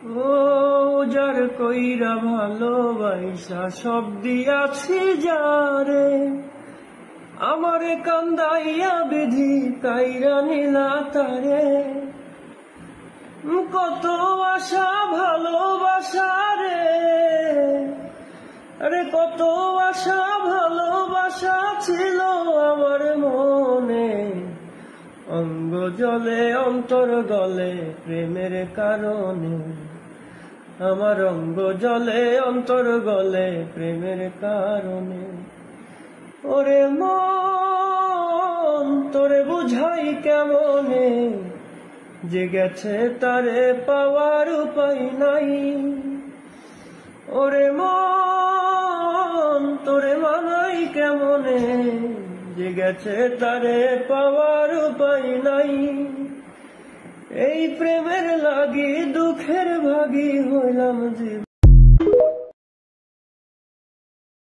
ও যার কইরা ভালোবাসা সব দিয়াছি যারে, আমারে কান্দাইয়া বিধি কাইরা নিলা তারে। কত আশা ভালোবাসা রে, আরে কত আশা ভালোবাসা ছিল আমার মনে, অঙ্গ জলে অন্তর গলে প্রেমের কারণে, আমার অঙ্গ জলে অন্তর গলে প্রেমের কারণে। ওরে মন তোরে বুঝাই কেমনে, যে গেছে তারে পাওয়ার উপায় নাই। ওরে মন তোরে মানাই কেমনে, যে গেছে তারে পাওয়ার উপায় নাই। এই প্রেমের লাগি দুঃখের ভাগী হইলাম জীবন।